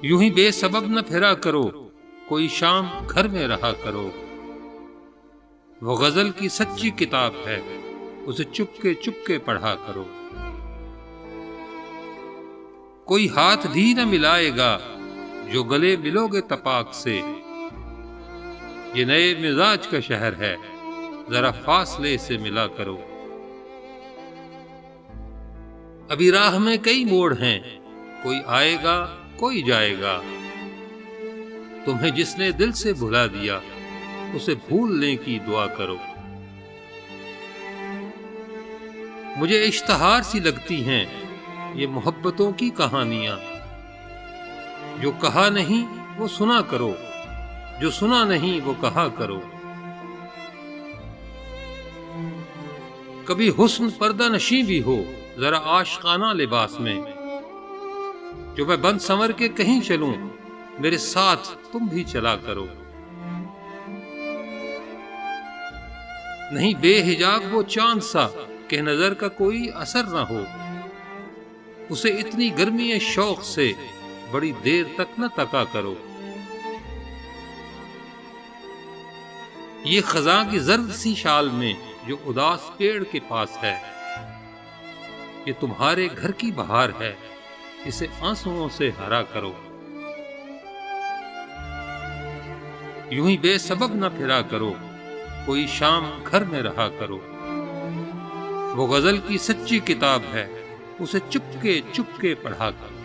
यूं ही बेसबब न फिरा करो, कोई शाम घर में रहा करो। वो गजल की सच्ची किताब है, उसे चुपके चुपके पढ़ा करो। कोई हाथ भी न मिलाएगा, जो गले मिलोगे तपाक से। ये नए मिजाज का शहर है, जरा फासले से मिला करो। अभी राह में कई मोड़ हैं, कोई आएगा कोई जाएगा। तुम्हें जिसने दिल से भुला दिया, उसे भूलने की दुआ करो। मुझे इश्तहार सी लगती हैं ये मोहब्बतों की कहानियां। जो कहा नहीं वो सुना करो, जो सुना नहीं वो कहा करो। कभी हुस्न पर्दा नशी भी हो, जरा आशिकाना लिबास में। जो मैं बंद संवर के कहीं चलूं, मेरे साथ तुम भी चला करो। नहीं बेहिजाब वो चांद सा कि नजर का कोई असर ना हो। उसे इतनी गर्मी शौक से बड़ी देर तक न तका करो। ये खजा की जर्द सी शाल में जो उदास पेड़ के पास है, ये तुम्हारे घर की बहार है, इसे आंसुओं से हरा करो। यूं ही बेसबब न फिरा करो, कोई शाम घर में रहा करो। वो गजल की सच्ची किताब है, उसे चुपके चुपके पढ़ा करो।